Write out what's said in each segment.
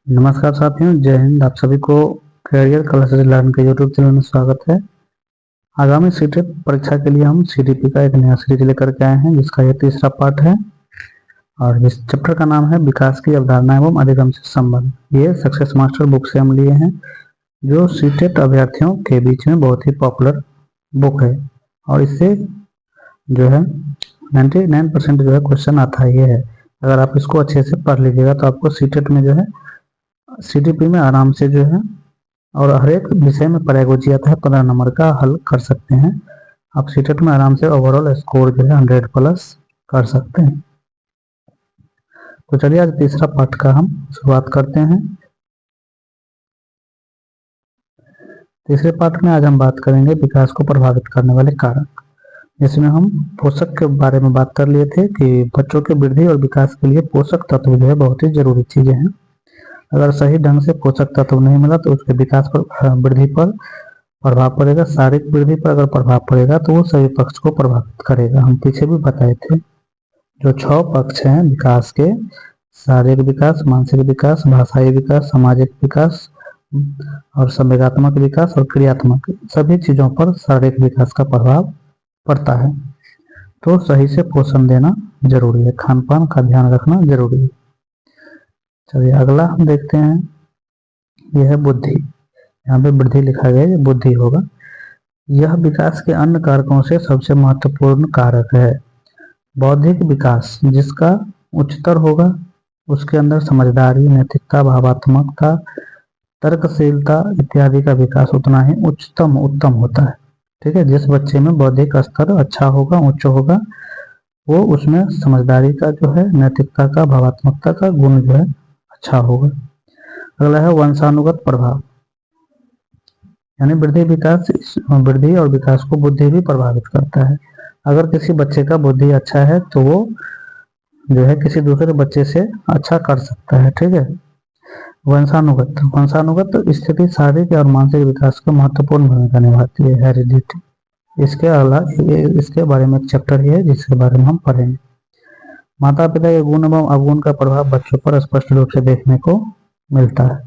नमस्कार साथियों, जय हिंद। आप सभी को कैरियर क्लासेस लर्न के यूट्यूब चैनल में स्वागत है। आगामी सीटेट परीक्षा के लिए हम सीडीपी का एक नया सीरीज लेकर के आए हैं, जिसका यह तीसरा पार्ट है और इस चैप्टर का नाम है विकास की अवधारणा एवं अधिगम से संबंध। ये सक्सेस मास्टर बुक से हम लिए हैं, जो सीटेट अभ्यर्थियों के बीच में बहुत ही पॉपुलर बुक है और इससे जो है 99% जो है क्वेश्चन आता ही है। अगर आप इसको अच्छे से पढ़ लीजिएगा तो आपको सीटेट में जो है सीटीपी में आराम से जो है और हर एक विषय में पेडागोजी आता है, 15 नंबर का हल कर सकते हैं। आप सीटेट में आराम से ओवरऑल स्कोर जो है 100 प्लस कर सकते हैं। तो चलिए आज तीसरा पार्ट का हम शुरुआत करते हैं। तीसरे पार्ट में आज हम बात करेंगे विकास को प्रभावित करने वाले कारक, जिसमें हम पोषक के बारे में बात कर लिए थे कि बच्चों के वृद्धि और विकास के लिए पोषक तत्व जो है बहुत ही जरूरी चीजें हैं। अगर सही ढंग से पोषक तत्व नहीं मिला तो उसके विकास पर वृद्धि पर प्रभाव पड़ेगा। शारीरिक वृद्धि पर अगर प्रभाव पड़ेगा तो वो सभी पक्ष को प्रभावित करेगा। हम पीछे भी बताए थे जो 6 पक्ष हैं विकास के: शारीरिक विकास, मानसिक विकास, भाषाई विकास, सामाजिक विकास और संवेगात्मक विकास और क्रियात्मक, सभी चीजों पर शारीरिक विकास का प्रभाव पड़ता है। तो सही से पोषण देना जरूरी है, खान पान का ध्यान रखना जरूरी है। चलिए अगला हम देखते हैं, यह है बुद्धि। यहाँ पे वृद्धि लिखा गया है, बुद्धि होगा। यह विकास के अन्य कारकों से सबसे महत्वपूर्ण कारक है। बौद्धिक विकास जिसका उच्चतर होगा, उसके अंदर समझदारी, नैतिकता, भावात्मकता, तर्कशीलता इत्यादि का विकास उतना ही उत्तम होता है। ठीक है, जिस बच्चे में बौद्धिक स्तर अच्छा होगा, उच्च होगा, वो उसमें समझदारी का जो है, नैतिकता का, भावात्मकता का गुण जो है अच्छा होगा। अगला है वंशानुगत प्रभाव, यानी वृद्धि और विकास को बुद्धि भी प्रभावित करता है। अगर किसी बच्चे का बुद्धि अच्छा है तो वो जो है किसी दूसरे बच्चे से अच्छा कर सकता है। ठीक है। वंशानुगत स्थिति शारीरिक और मानसिक विकास का महत्वपूर्ण भूमिका निभाती है, हेरिडिटी। इसके बारे में एक चैप्टर ही है जिसके बारे में हम पढ़ेंगे। माता पिता के गुण एवं अवगुण का प्रभाव बच्चों पर स्पष्ट रूप से देखने को मिलता है।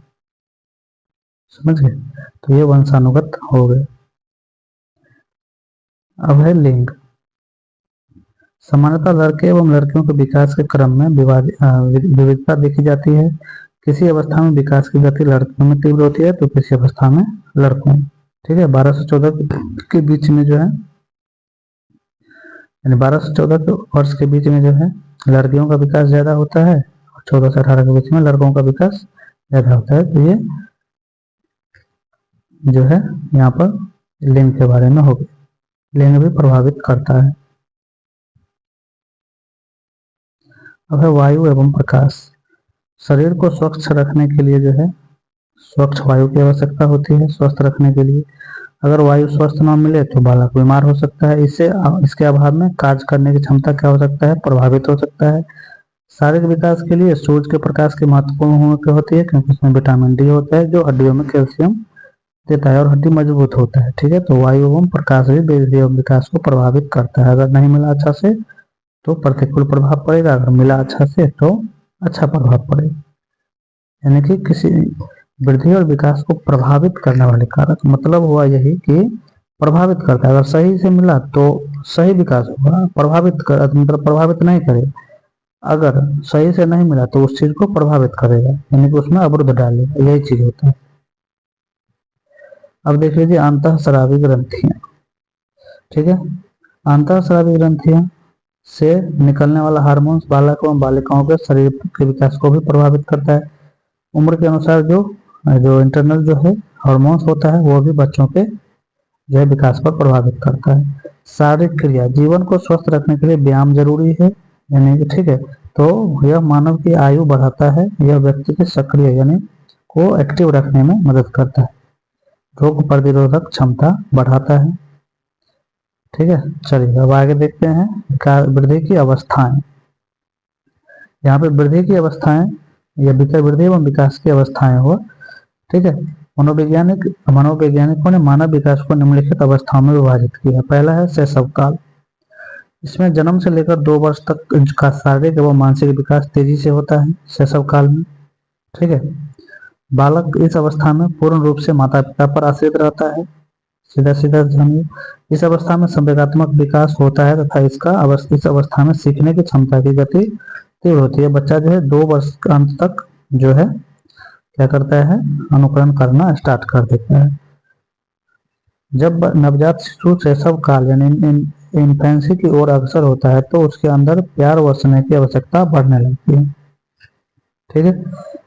समझ गए? तो ये वंशानुगत हो गए। अब है लिंग। सामान्यतः लड़के एवं लड़कियों के विकास के क्रम में विविधता देखी जाती है। किसी अवस्था में विकास की गति लड़कियों में तीव्र होती है तो किसी अवस्था में लड़कों में। ठीक है, 12 से 14 के बीच में जो है, यानी 12 से 14 वर्ष के बीच में जो है लड़कियों का विकास ज्यादा होता है और 14 से 18 के बीच में लड़कों का विकास ज्यादा होता है। तो ये जो है यहाँ पर लिंग के बारे में हो गया। लिंग भी प्रभावित करता है। अब है वायु एवं प्रकाश। शरीर को स्वच्छ रखने के लिए जो है स्वच्छ वायु की आवश्यकता होती है। स्वस्थ रखने के लिए अगर वायु स्वस्थ न मिले तो बालक बीमार हो सकता है। इसके अभाव में कार्य करने की क्षमता क्या हो सकता है, प्रभावित हो सकता है। शारीरिक विकास के लिए सूर्य के प्रकाश की महत्वपूर्ण भूमिका होती है, क्योंकि उसमें विटामिन डी होता है जो हड्डियों में कैल्शियम देता है और हड्डी मजबूत होता है। ठीक है, तो वायु एवं प्रकाश भी वृद्धि एवं विकास को प्रभावित करता है। अगर नहीं मिला अच्छा से तो प्रतिकूल प्रभाव पड़ेगा, अगर मिला अच्छा से तो अच्छा प्रभाव पड़ेगा। यानी कि किसी वृद्धि और विकास को प्रभावित करने वाले कारक, मतलब हुआ यही कि प्रभावित करता है। अगर सही से मिला तो सही विकास होगा, मतलब प्रभावित नहीं करे। अगर सही से नहीं मिला तो उस चीज को प्रभावित करेगा, यानी कि उसमें अवरुद्ध डालेगा। यही चीज होता है। अब देख लीजिए अंतःस्रावी ग्रंथियां। ठीक है, अंतःस्रावी ग्रंथियां से निकलने वाला हार्मोन्स बालक एवं बालिकाओं के शरीर के विकास को भी प्रभावित करता है। उम्र के अनुसार जो इंटरनल जो है हार्मोन्स होता है वो भी बच्चों के जो है विकास पर प्रभावित करता है। शारीरिक क्रिया, जीवन को स्वस्थ रखने के लिए व्यायाम जरूरी है, यानी कि ठीक है, तो यह मानव की आयु बढ़ाता है। यह व्यक्ति के सक्रिय यानी को एक्टिव रखने में मदद करता है। रोग प्रतिरोधक क्षमता बढ़ाता है। ठीक है, चलिए अब आगे देखते हैं वृद्धि की अवस्थाएं। यहाँ पे वृद्धि की अवस्थाएं या वृद्धि एवं विकास की अवस्थाएं हुआ। ठीक है, मनोवैज्ञानिकों ने मानव विकास को निम्नलिखित अवस्थाओं में विभाजित किया। पहला है शैशव काल। इसमें जन्म से लेकर 2 वर्ष तक का शारीरिक एवं मानसिक विकास तेजी से होता है शैशव काल में। ठीक है, बालक इस अवस्था में पूर्ण रूप से माता पिता पर आश्रित रहता है। सीधा सीधा जानिए, इस अवस्था में संवेगात्मक विकास होता है तथा इस अवस्था में सीखने की क्षमता की गति तीव्र होती है। बच्चा जो है 2 वर्ष के अंत तक जो है क्या करता है, अनुकरण करना स्टार्ट कर देता है। जब नवजात शिशु शैशव काल यानी इन्फेंसी की ओर अग्रसर होता है तो उसके अंदर प्यार व स्नेह की आवश्यकता बढ़ने लगती है। ठीक है,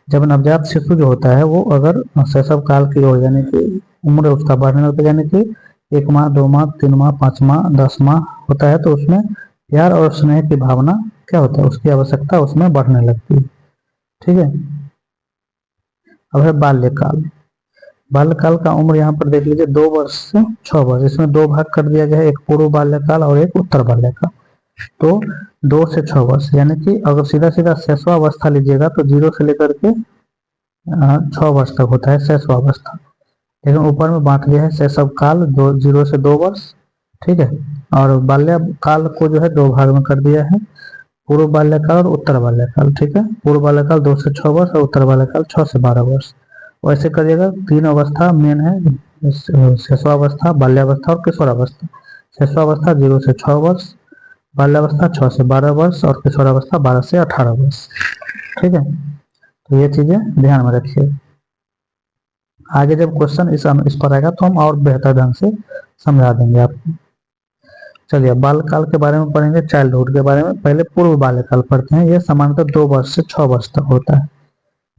जब नवजात शिशु जो होता है वो अगर शैशव काल की ओर यानी कि उम्र उसका बढ़ने लगता है, यानी कि 1 माह 2 माह 3 माह 5 माह 10 माह होता है तो उसमें प्यार और स्नेह की भावना क्या होता है, उसकी आवश्यकता उसमें बढ़ने लगती है। ठीक है, अब है बाल्यकाल। बाल्यकाल का उम्र यहाँ पर देख लीजिए 2 वर्ष से 6 वर्ष, इसमें 2 भाग कर दिया गया है, एक पूर्व बाल्यकाल और एक उत्तर बाल्यकाल। तो 2 से 6 वर्ष यानी कि अगर सीधा सीधा शैशवावस्था लीजिएगा तो 0 से लेकर के 6 वर्ष तक होता है शैशवावस्था, लेकिन ऊपर में बांट दिया है शैशव काल 0 से 2 वर्ष। ठीक है, और बाल्यकाल को जो है 2 भाग में कर दिया है, पूर्व बाल्यकाल और उत्तर बाल्यकाल। ठीक है, पूर्व बाल्यकाल 2 से 6 वर्ष और उत्तर बाल्यकाल 6 से 12 वर्ष। वैसे करिएगा, 3 अवस्था मेन है, शैशवावस्था, बाल्यावस्था और किशोरावस्था। शैशवावस्था 0 से 6 वर्ष, बाल्यावस्था 6 से 12 वर्ष और किशोरावस्था 12 से 18 वर्ष। ठीक है, तो ये चीजें ध्यान में रखिए। आगे जब क्वेश्चन इस पर आएगा तो हम और बेहतर ढंग से समझा देंगे आपको। चलिए, बालकाल के बारे में पढ़ेंगे, चाइल्डहुड के बारे में। पहले पूर्व बाल्यकाल पढ़ते हैं। यह सामान्यतः 2 वर्ष से 6 वर्ष तक होता है।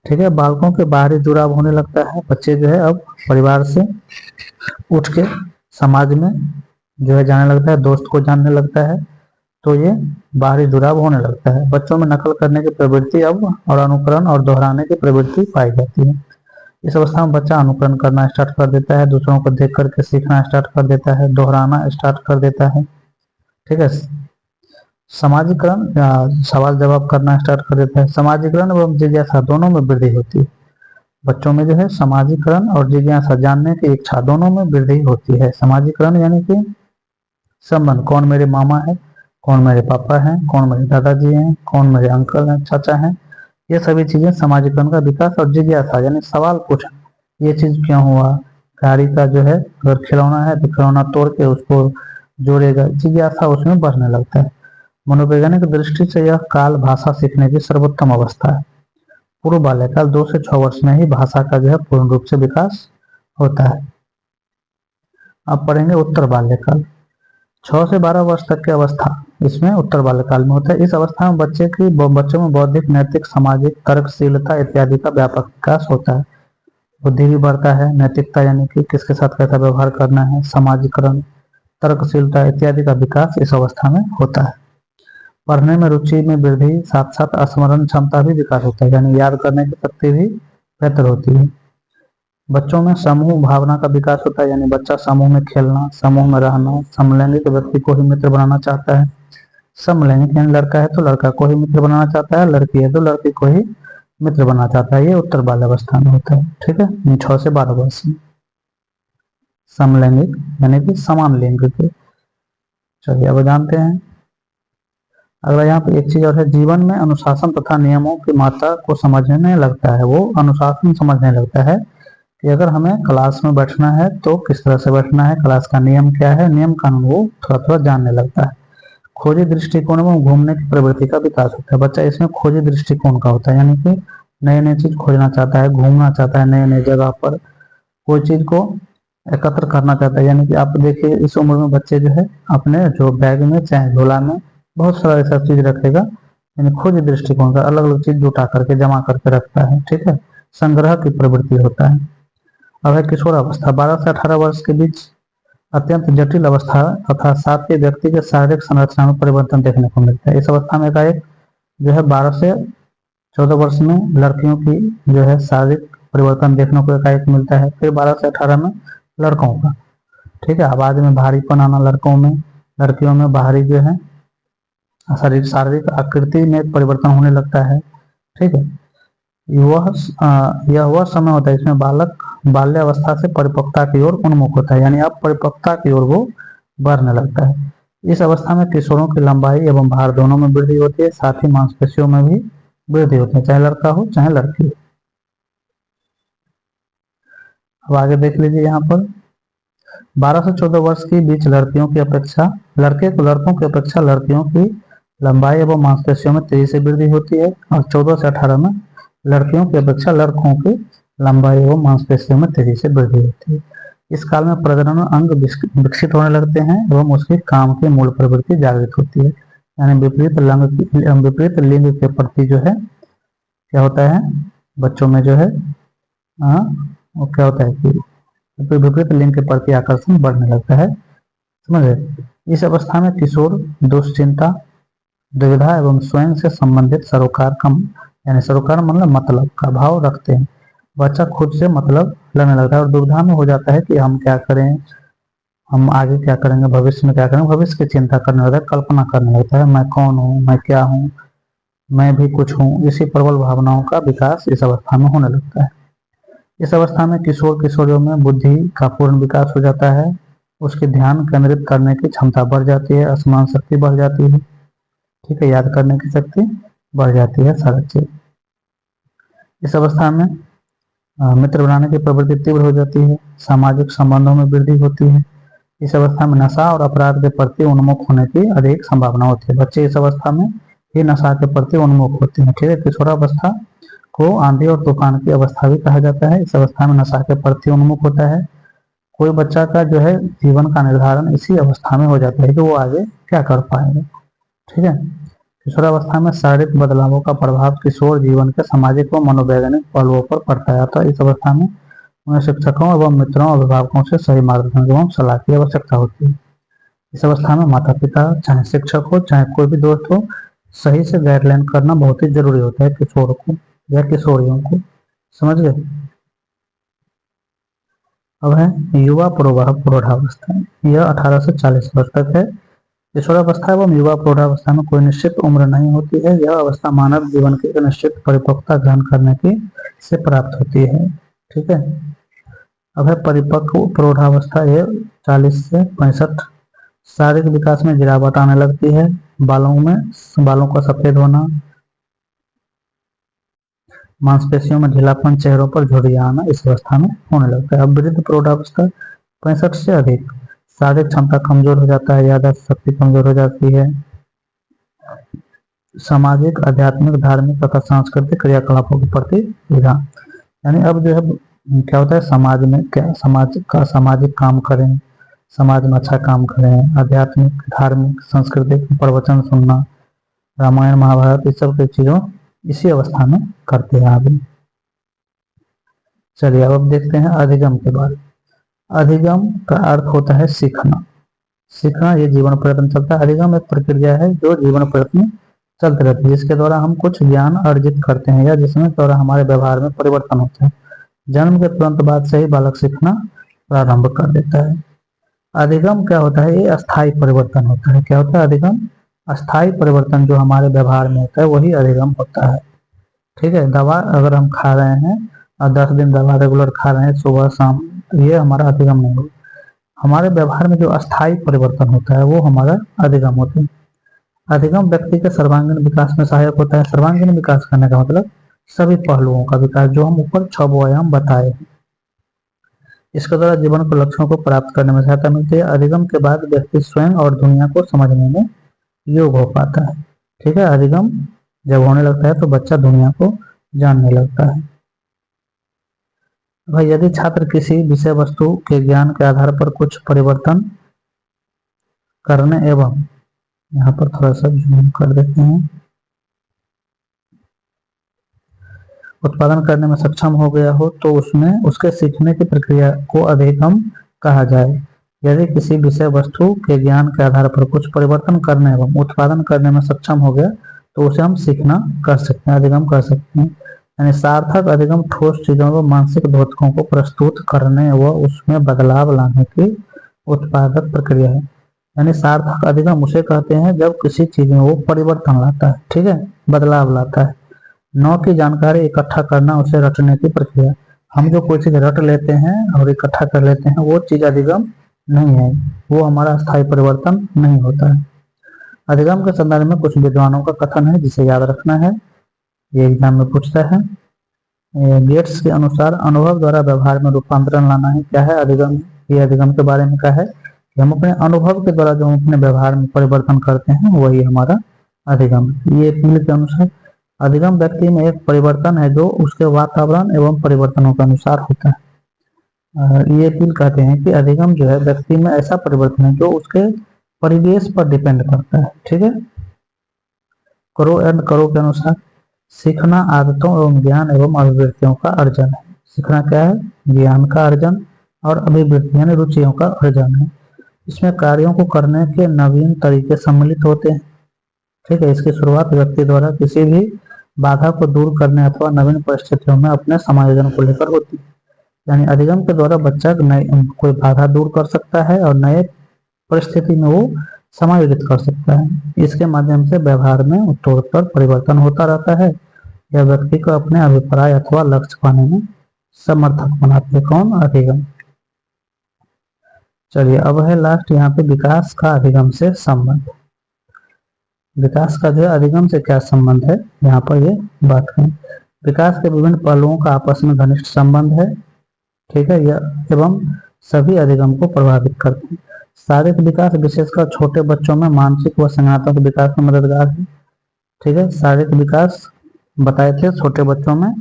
ठीक है, बालकों के बाहरी जुड़ाव होने लगता है। बच्चे जो है अब परिवार से उठ के समाज में जो है जाने लगता है, दोस्त को जानने लगता है, तो ये बाहरी जुड़ाव होने लगता है। बच्चों में नकल करने की प्रवृत्ति अब और अनुकरण और दोहराने की प्रवृत्ति पाई जाती है। इस अवस्था में बच्चा अनुकरण करना स्टार्ट कर देता है, दूसरों को देख करके सीखना स्टार्ट कर देता है, दोहराना स्टार्ट कर देता है। ठीक है, समाजीकरण या सवाल जवाब करना स्टार्ट कर देता है। समाजीकरण एवं जिज्ञासा दोनों में वृद्धि होती है। बच्चों में जो है समाजीकरण और जिज्ञासा, जानने की इच्छा, दोनों में वृद्धि होती है। समाजीकरण यानी कि संबंध, कौन मेरे मामा है, कौन मेरे पापा हैं, कौन मेरे दादाजी हैं, कौन मेरे अंकल हैं, चाचा हैं, ये सभी चीजें समाजीकरण का विकास। और जिज्ञासा यानी सवाल पूछना, ये चीज क्यों हुआ, गाड़ी का जो है अगर खिलौना है तो खिलौना तोड़ के उसको जोड़ेगा, जिज्ञासा उसमें बढ़ने लगता है। मनोवैज्ञानिक दृष्टि से यह काल भाषा सीखने की सर्वोत्तम अवस्था है। पूर्व बाल्यकाल 2 से 6 वर्ष में ही भाषा का जो है पूर्ण रूप से विकास होता है। अब पढ़ेंगे उत्तर बाल्यकाल। 6 से 12 वर्ष तक की अवस्था इसमें उत्तर बाल्यकाल में होता है। इस अवस्था में बच्चों में बौद्धिक, नैतिक, सामाजिक, तर्कशीलता इत्यादि का व्यापक विकास होता है। बुद्धि भी बढ़ता है, नैतिकता यानी कि किसके साथ कैसा व्यवहार करना है, समाजीकरण, तर्कशीलता इत्यादि का विकास इस अवस्था में होता है। पढ़ने में रुचि में वृद्धि, साथ साथ स्मरण क्षमता भी विकास होता है, यानी याद करने की शक्ति भी बेहतर होती है। बच्चों में समूह भावना का विकास होता है, यानी बच्चा समूह में खेलना, समूह में रहना, समलैंगिक व्यक्ति को ही मित्र बनाना चाहता है। समलैंगिक यानी लड़का है तो लड़का को ही मित्र बनाना चाहता है, लड़की है तो लड़की को ही मित्र बनाना चाहता है। ये उत्तर बाल्यावस्था में होता है। ठीक है, 6 से 12 वर्ष में। समलैंगिक यानी कि समान लिंग के। चलिए अब जानते हैं। अगला यहाँ पे एक चीज और है, जीवन में अनुशासन तथा नियमों की मात्रा को समझने लगता है। वो अनुशासन समझने लगता है कि अगर हमें क्लास में बैठना है तो किस तरह से बैठना है, क्लास का नियम क्या है, नियम कानून वो थोड़ा थोड़ा जानने लगता है। खोजी दृष्टिकोण में घूमने की प्रवृत्ति का विकास होता है। बच्चा इसमें खोजी दृष्टिकोण का होता है, यानी कि नए नए चीज खोजना चाहता है, घूमना चाहता है नए नए जगह पर, कोई चीज को एकत्र करना चाहता है। यानी कि आप देखिए इस उम्र में बच्चे जो है अपने जो बैग में चाहे झोला में बहुत सारा ऐसा चीज रखेगा, यानी खोज दृष्टिकोण का अलग अलग चीज जुटा करके जमा करके रखता है। ठीक है, संग्रह की प्रवृत्ति होता है। अब है किशोरावस्था। 12 से 18 वर्ष के बीच अत्यंत जटिल अवस्था तथा साथ ही व्यक्ति के शारीरिक संरचना में परिवर्तन देखने को मिलता है। इस अवस्था में एकाएक जो है 12 से 14 वर्ष में लड़कियों की जो है शारीरिक परिवर्तन देखने को एकाएक मिलता है, फिर 12 से 18 में लड़कों का। ठीक है, आवाज में भारीपन आना लड़कों में, लड़कियों में बाहरी जो है शारीरिक आकृति में परिवर्तन होने लगता है। ठीक है, यह वह समय होता है इसमें बालक बाल्यावस्था से परिपक्वता की ओर उन्मुख होता है, यानी अब परिपक्वता की ओर वो बढ़ने लगता है। इस अवस्था में किशोरों की लंबाई एवं भार दोनों में वृद्धि होती है, साथ ही मांसपेशियों में भी वृद्धि होती है, चाहे लड़का हो चाहे लड़की हो। अब आगे देख लीजिए यहाँ पर 12 से 14 वर्ष के बीच लड़कियों की अपेक्षा लड़कों की अपेक्षा लड़कियों की लंबाई एवं मांसपेशियों में तेजी से वृद्धि होती है, और 14 से 18 में लड़कियों की अपेक्षा लड़कों की लंबाई एवं मांसपेशियों में तेजी से वृद्धि होती है। इस काल में प्रजनन अंग विकसित होने लगते हैं एवं उसकी काम की मूल प्रवृत्ति जागृत होती है। यानी विपरीत लिंग के प्रति जो है क्या होता है, बच्चों में जो है वो क्या होता है कि विपरीत लिंग के प्रति आकर्षण बढ़ने लगता है। समझ गए। इस अवस्था में किशोर दुश्चिंता, दुविधा एवं स्वयं से संबंधित सरोकार कम यानी सरोकार मतलब का भाव रखते हैं। बच्चा खुद से मतलब लगने लगता है और दुविधा में हो जाता है कि हम क्या करें, हम आगे क्या करेंगे, भविष्य में क्या करेंगे, भविष्य की चिंता करने लगता है, कल्पना करने लगता है, मैं कौन हूँ, मैं क्या हूँ, मैं भी कुछ हूँ। इसी प्रबल भावनाओं का विकास इस अवस्था में होने लगता है। इस अवस्था में किशोरियों में बुद्धि का पूर्ण विकास हो जाता है, उसके ध्यान केंद्रित करने की क्षमता बढ़ जाती है, स्मरण शक्ति बढ़ जाती है, ठीक है, याद करने की शक्ति बढ़ जाती है, सारा चीज। इस अवस्था में मित्र बनाने की प्रवृत्ति तीव्र हो जाती है, सामाजिक संबंधों में वृद्धि होती है। इस अवस्था में नशा और अपराध के प्रति उन्मुख होने की अधिक संभावना होती है। बच्चे इस अवस्था में ही नशा के प्रति उन्मुख होते हैं, ठीक है। किशोरावस्था को आंधी और तूफान की अवस्था भी कहा जाता है। इस अवस्था में नशा के प्रति उन्मुख होता है। कोई बच्चा का जो है जीवन का निर्धारण इसी अवस्था में हो जाता है कि वो आगे क्या कर पाएगा, ठीक है। किशोरावस्था में शारीरिक बदलावों का प्रभाव किशोर जीवन के सामाजिक व मनोवैज्ञानिक पहलुओं पर पड़ता है। तो इस अवस्था में उन्हें शिक्षकों एवं मित्रों और अभिभावकों से सही मार्गदर्शन एवं सलाह की आवश्यकता होती है। इस अवस्था में माता पिता, चाहे शिक्षक हो चाहे कोई भी दोस्त हो, सही से गाइडलाइन करना बहुत ही जरूरी होता है किशोर को या किशोरियों को। समझ गए। अब है युवा प्रौढ़ावस्था। यह 18 से 40 वर्ष तक है। किशोरावस्था एवं युवा प्रौढ़ावस्था में कोई निश्चित उम्र नहीं होती है। यह अवस्था मानव जीवन की निश्चित परिपक्वता ग्रहण करने की से प्राप्त होती है, ठीक है। अब है परिपक्व प्रौढ़ावस्था। यह 40 से 65। शारीरिक विकास में गिरावट आने लगती है, बालों का सफेद होना, मांसपेशियों में ढीलापन, चेहरों पर झुर्रियां आना इस अवस्था में होने लगता है। अब वृद्ध प्रौढ़ावस्था 65 से अधिक। शारीरिक क्षमता कमजोर हो जाता है, याददाश्त शक्ति कमजोर हो जाती है, सामाजिक, आध्यात्मिक, धार्मिक तथा सांस्कृतिक क्रियाकलापों के प्रति रुझान। यानी अब जो है क्या होता है, समाज में क्या सामाजिक काम करें, समाज में अच्छा काम करें, आध्यात्मिक, धार्मिक, सांस्कृतिक प्रवचन सुनना, रामायण महाभारत इस सब की चीजों इसी अवस्था में करते हैं आदमी। चलिए अब देखते हैं अधिगम के बारे में। अधिगम का अर्थ होता है सीखना। सीखना ये जीवन प्रयत्न चलता है। अधिगम एक प्रक्रिया है जो जीवन प्रयत्न चलते रहती है, जिसके द्वारा हम कुछ ज्ञान अर्जित करते हैं या जिसमें द्वारा हमारे व्यवहार में परिवर्तन होता है। जन्म के तुरंत बाद से ही बालक सीखना प्रारंभ कर देता है। अधिगम क्या होता है, ये अस्थायी परिवर्तन होता है। क्या होता है अधिगम? अस्थायी परिवर्तन जो हमारे व्यवहार में होता है वही अधिगम होता है, ठीक है। दवा अगर हम खा रहे हैं और 10 दिन दवा रेगुलर खा रहे हैं सुबह शाम, तो ये हमारा अधिगम नहीं होगा। हमारे व्यवहार में जो अस्थायी परिवर्तन होता है वो हमारा अधिगम होता है। अधिगम व्यक्ति के सर्वांगीण विकास में सहायक होता है। सर्वांगीण विकास करने का मतलब सभी पहलुओं का विकास, जो हम ऊपर 6 आयाम बताए हैं। इसके द्वारा जीवन के लक्ष्यों को प्राप्त करने में सहायता मिलती है। अधिगम के बाद व्यक्ति स्वयं और दुनिया को समझने में योग हो पाता है, ठीक है। अधिगम जब होने लगता है तो बच्चा दुनिया को जानने लगता है। भाई यदि छात्र किसी विषय वस्तु के ज्ञान के आधार पर कुछ परिवर्तन करने एवं यहाँ पर थोड़ा सा जूम कर देते हैं, उत्पादन करने में सक्षम हो गया हो तो उसमें उसके सीखने की प्रक्रिया को अधिगम कहा जाए। यदि किसी विषय वस्तु के ज्ञान के आधार पर कुछ परिवर्तन करने एवं उत्पादन करने में सक्षम हो गया तो उसे हम सीखना कर सकते हैं, अधिगम कर सकते हैं। यानी सार्थक अधिगम ठोस चीजों व मानसिक द्योतकों को प्रस्तुत करने व उसमें बदलाव लाने की उत्पादक प्रक्रिया है। यानी सार्थक अधिगम उसे कहते हैं जब किसी चीज में वो परिवर्तन लाता है, ठीक है, बदलाव लाता है। नौ की जानकारी इकट्ठा करना उसे रटने की प्रक्रिया। हम जो कोई चीज रट लेते हैं और इकट्ठा कर लेते हैं वो चीज अधिगम नहीं है, वो हमारा स्थायी परिवर्तन नहीं होता है। अधिगम के संदर्भ में कुछ विद्वानों का कथन है जिसे याद रखना है, ये एग्जाम में पूछता है। गेट्स के अनुसार अनुभव द्वारा व्यवहार में रूपांतरण लाना है। क्या है? अधिगम। ये अधिगम के बारे में क्या है कि हम अपने अनुभव के द्वारा जो हम अपने व्यवहार में परिवर्तन करते हैं वही हमारा अधिगम। ये पील के अनुसार अधिगम व्यक्ति में एक परिवर्तन है जो उसके वातावरण एवं परिवर्तनों के अनुसार होता है। ये पील कहते हैं कि अधिगम जो है व्यक्ति में ऐसा परिवर्तन है जो उसके परिवेश पर डिपेंड करता है। ठीक है। करो एंड करो के अनुसार सीखना आदतों एवं ज्ञान एवं अभिवृत्तियों का अर्जन है। सीखना क्या है? ज्ञान का अर्जन, और अभिवृत्ति यानी रुचियों का अर्जन है। इसमें कार्यों को करने के नवीन तरीके सम्मिलित होते हैं। ठीक है। इसकी शुरुआत व्यक्ति द्वारा किसी भी बाधा को दूर करने अथवा नवीन परिस्थितियों में अपने समायोजन को लेकर होती है। यानी अधिगम के द्वारा बच्चा कोई बाधा दूर कर सकता है और नए परिस्थिति में वो समायोजित कर सकता है। इसके माध्यम से व्यवहार में उत्तरोत्तर परिवर्तन होता रहता है। यह व्यक्ति को अपने अभिप्राय अथवा लक्ष्य पाने में समर्थक बनाते हैं। कौन? अधिगम। चलिए अब है लास्ट यहाँ पे विकास का अधिगम से संबंध। विकास का जो है अधिगम से क्या संबंध है यहाँ पर ये बात करें। विकास के विभिन्न पहलुओं का आपस में घनिष्ठ संबंध है। ठीक है। यह एवं सभी अधिगम को प्रभावित करते हैं। शारीरिक विकास विशेषकर छोटे बच्चों में मानसिक व संज्ञानात्मक विकास में मददगार है। ठीक है। शारीरिक विकास बताए थे छोटे बच्चों में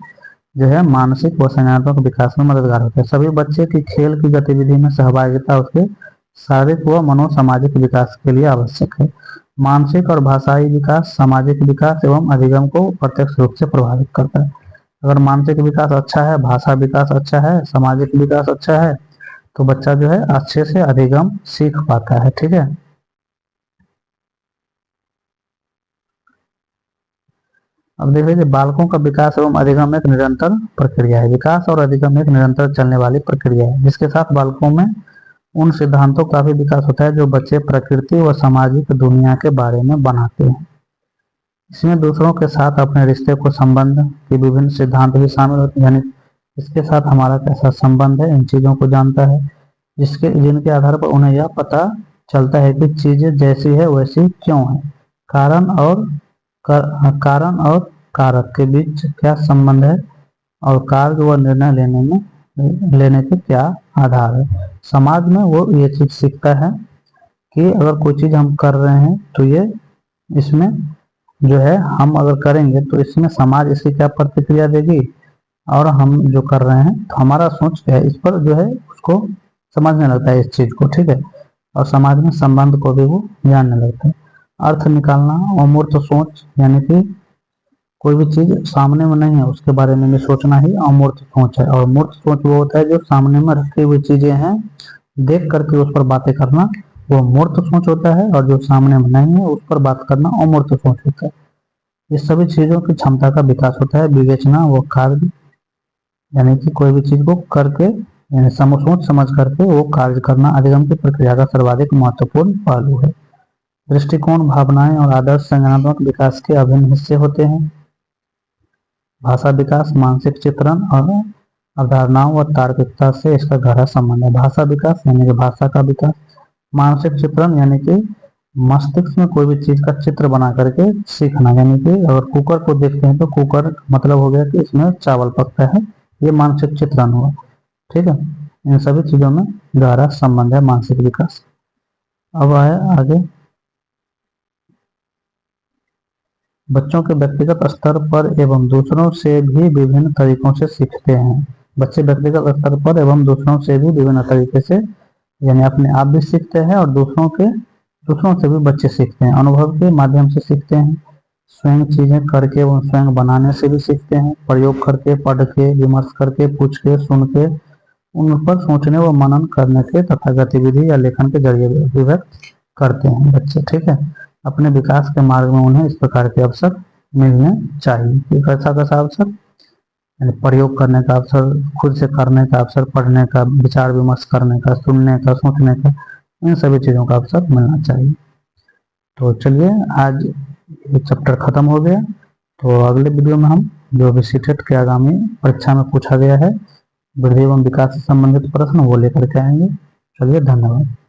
जो है मानसिक व संज्ञानात्मक विकास में मददगार होता है। सभी बच्चे की खेल की गतिविधि में सहभागिता उसके शारीरिक व मनोसामाजिक विकास के लिए आवश्यक है। मानसिक और भाषाई विकास सामाजिक विकास एवं अधिगम को प्रत्यक्ष रूप से प्रभावित करता है। अगर मानसिक विकास अच्छा है, भाषा विकास अच्छा है, सामाजिक विकास अच्छा है तो बच्चा जो है अच्छे से अधिगम सीख पाता है। ठीक है। अब देखिए बालकों का विकास एवं अधिगम एक निरंतर प्रक्रिया है। विकास और अधिगम एक निरंतर चलने वाली प्रक्रिया है जिसके साथ बालकों में उन सिद्धांतों का भी विकास होता है जो बच्चे प्रकृति व सामाजिक दुनिया के बारे में बनाते हैं। इसमें दूसरों के साथ अपने रिश्ते को संबंध के विभिन्न सिद्धांत भी शामिल होते हैं। यानी इसके साथ हमारा कैसा संबंध है इन चीजों को जानता है, जिनके आधार पर उन्हें यह पता चलता है कि चीजें जैसी है वैसी क्यों है। कारण और कारक के बीच क्या संबंध है और कार्य व निर्णय लेने के क्या आधार है। समाज में वो ये चीज सीखता है कि अगर कोई चीज हम कर रहे हैं तो ये इसमें जो है हम अगर करेंगे तो इसमें समाज इसकी क्या प्रतिक्रिया देगी और हम जो कर रहे हैं तो हमारा सोच क्या है इस पर जो है उसको समझने लगता है इस चीज को। ठीक है। और समाज में संबंध को भी वो जानने लगता है। अर्थ निकालना अमूर्त सोच, यानी कि कोई भी चीज सामने में नहीं है उसके बारे में भी सोचना ही अमूर्त सोच है। और मूर्त सोच वो होता है जो सामने में रखी हुई चीजें हैं देख करके उस पर बातें करना वो मूर्त सोच होता है, और जो सामने में नहीं है उस पर बात करना अमूर्त सोच होता है। इस सभी चीजों की क्षमता का विकास होता है। विवेचना व कार्य, यानी कि कोई भी चीज को करके यानी सोच समझ करके वो कार्य करना अधिगम की प्रक्रिया का सर्वाधिक महत्वपूर्ण पहलू है। दृष्टिकोण, भावनाएं और आदर्श संज्ञानात्मक विकास के अभिन्न हिस्से होते हैं। भाषा विकास मानसिक चित्रण और अवधारणाओं व तार्किकता से इसका गहरा संबंध है। भाषा विकास यानी कि भाषा का विकास, मानसिक चित्रण यानी कि मस्तिष्क में कोई भी चीज का चित्र बना करके सीखना, यानी कि अगर कुकर को देखते हैं तो कुकर मतलब हो गया कि इसमें चावल पकता है, ये मानसिक चित्रण हुआ। ठीक है। इन सभी चीजों में गहरा संबंध है मानसिक विकास। अब आए आगे, बच्चों के व्यक्तिगत स्तर पर एवं दूसरों से भी विभिन्न तरीकों से सीखते हैं। बच्चे व्यक्तिगत स्तर पर एवं दूसरों से भी विभिन्न तरीके से यानी अपने आप भी सीखते हैं और दूसरों से भी बच्चे सीखते हैं। अनुभव के माध्यम से सीखते हैं, स्वयं चीजें करके एवं स्वयं बनाने से भी सीखते हैं, प्रयोग करके, पढ़ के, विमर्श करके, पूछ के, सुन के, उन पर सोचने व मनन करने के तथा गतिविधि या लेखन के जरिए अभिव्यक्त करते हैं बच्चे। ठीक है। अपने विकास के मार्ग में उन्हें इस प्रकार के अवसर मिलने चाहिए। कैसा अवसर, यानी प्रयोग करने का अवसर, खुद से करने का अवसर, पढ़ने का, विचार विमर्श करने का, सुनने का, सोचने का, इन सभी चीजों का अवसर मिलना चाहिए। तो चलिए आज ये चैप्टर खत्म हो गया। तो अगले वीडियो में हम जो भी सीटेट के आगामी परीक्षा में पूछा गया है वृद्धि एवं विकास से संबंधित प्रश्न वो लेकर के आएंगे। चलिए धन्यवाद।